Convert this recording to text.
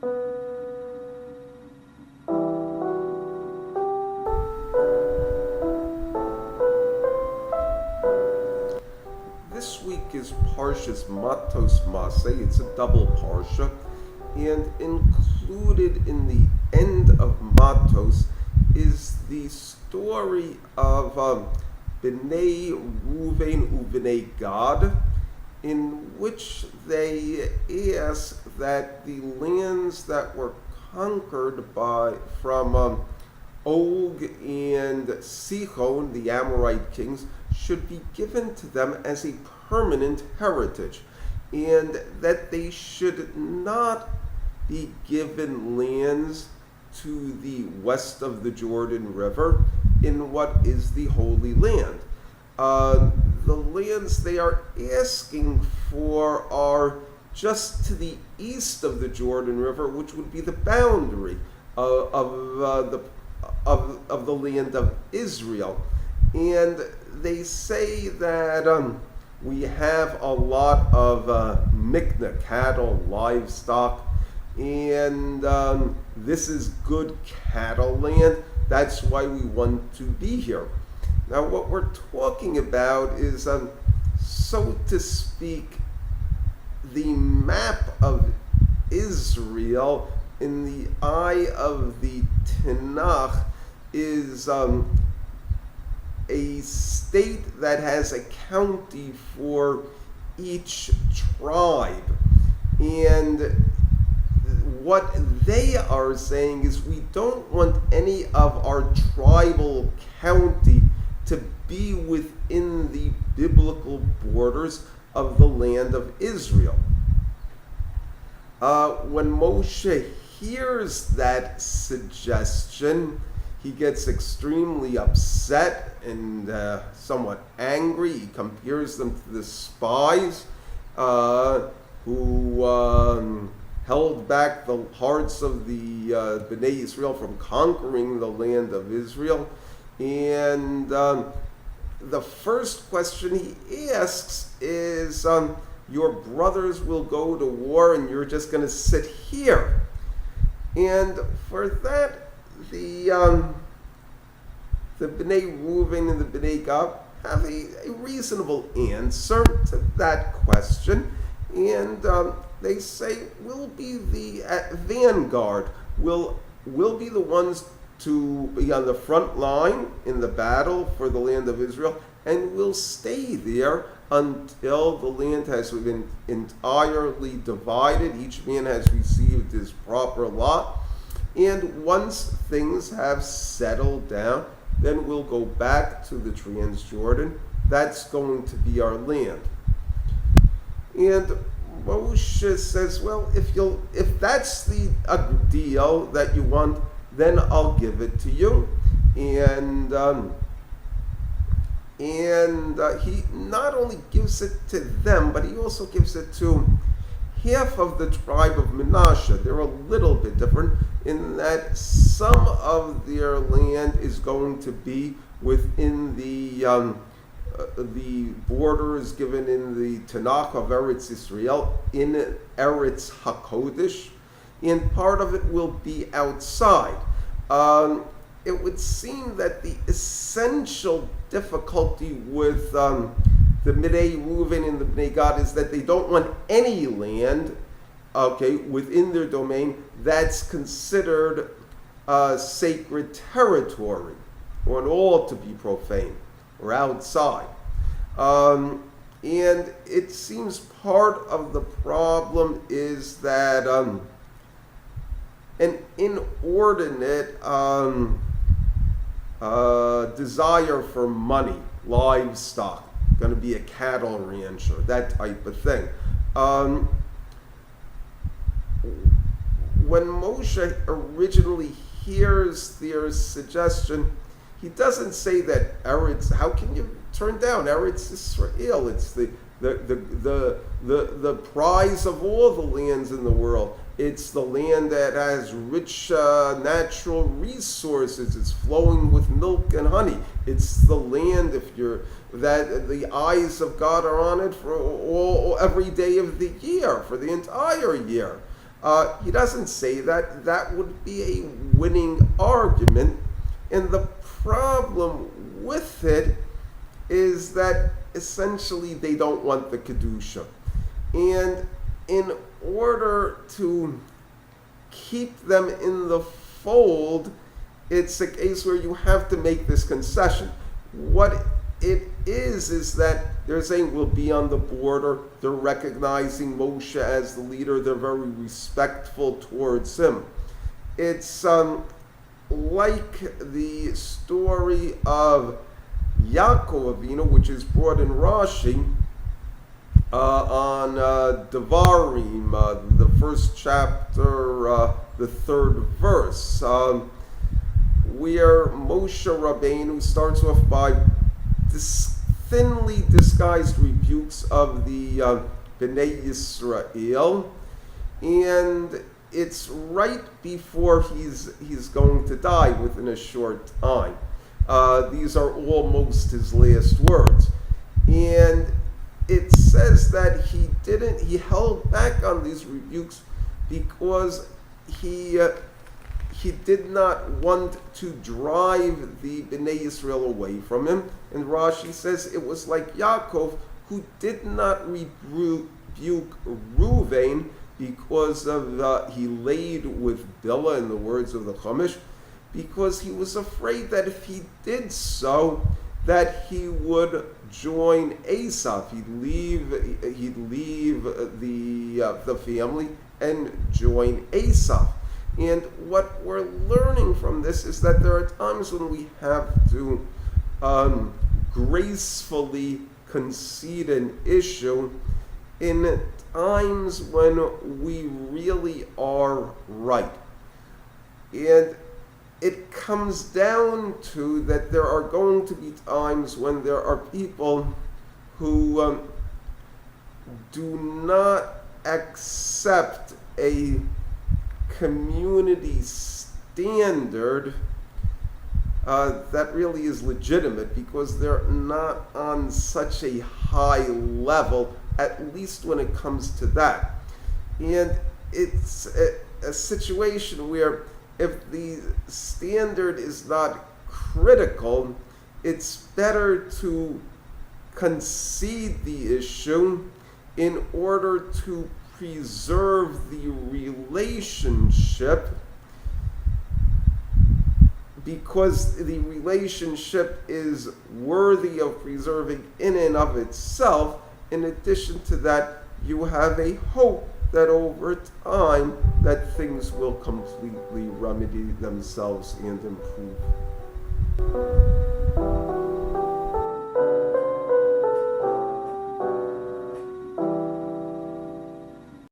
This week is Parshas Matos Masey. It's a double parsha, and included in the end of Matos is the story of Bnei Reuven Ubnei Gad, in which they ask that the lands that were conquered from Og and Sihon, the Amorite kings, should be given to them as a permanent heritage, and that they should not be given lands to the west of the Jordan River in what is the Holy Land. The lands they are asking for are just to the east of the Jordan River, which would be the boundary of the land of Israel. And they say that we have a lot of mikna, cattle, livestock, and this is good cattle land. That's why we want to be here. Now, what we're talking about is, so to speak, the map of Israel in the eye of the Tanakh is a state that has a county for each tribe. And what they are saying is we don't want any of our tribal county to be within the biblical borders of the land of Israel. When Moshe hears that suggestion, he gets extremely upset and somewhat angry. He compares them to the spies who held back the hearts of the Bnei Israel from conquering the land of Israel. And the first question he asks is, your brothers will go to war and you're just going to sit here. And for that, the Bnei Reuven and the Bnei Gad have a reasonable answer to that question. And they say, we'll be the vanguard, we'll be the ones to be on the front line in the battle for the land of Israel, and we'll stay there until the land has been entirely divided. Each man has received his proper lot. And once things have settled down, then we'll go back to the Transjordan. That's going to be our land. And Moshe says, well, if that's the deal that you want, then I'll give it to you. And he not only gives it to them, but he also gives it to half of the tribe of Menashe. They're a little bit different in that some of their land is going to be within the borders given in the Tanakh of Eretz Israel, in Eretz HaKodesh, and part of it will be outside. It would seem that the essential difficulty with the Bnei Reuven and the Bnei Gad is that they don't want any land, within their domain that's considered sacred territory, or ought to be profane, or outside. And it seems part of the problem is that an inordinate desire for money, livestock, going to be a cattle rancher, that type of thing. When Moshe originally hears their suggestion, he doesn't say that how can you turn down Eretz Israel? It's the prize of all the lands in the world. It's the land that has rich natural resources. It's flowing with milk and honey. It's the land that the eyes of God are on it for every day of the year, for the entire year. He doesn't say that. That would be a winning argument. And the problem with it is that essentially they don't want the Kedusha. And in order to keep them in the fold, it's a case where you have to make this concession. What it is that they're saying we'll be on the border. They're recognizing Moshe as the leader. They're very respectful towards him. It's like the story of Yaakov Avinu, which is brought in Rashi on Devarim, the first chapter, the third verse, where Moshe Rabbeinu starts off by thinly disguised rebukes of the Bnei Yisrael, and it's right before he's going to die within a short time. These are almost his last words, and it says that he held back on these rebukes because he did not want to drive the Bnei Yisrael away from him. And Rashi says it was like Yaakov, who did not rebuke Ruvain because of he laid with Bilhah, in the words of the Chumash, because he was afraid that if he did so, that he would join Esav. He'd leave the family and join Esav. And what we're learning from this is that there are times when we have to gracefully concede an issue in times when we really are right. And it comes down to that there are going to be times when there are people who do not accept a community standard that really is legitimate because they're not on such a high level, at least when it comes to that. And it's a situation where if the standard is not critical, it's better to concede the issue in order to preserve the relationship, because the relationship is worthy of preserving in and of itself. In addition to that, you have a hope that over time that things will completely remedy themselves and improve.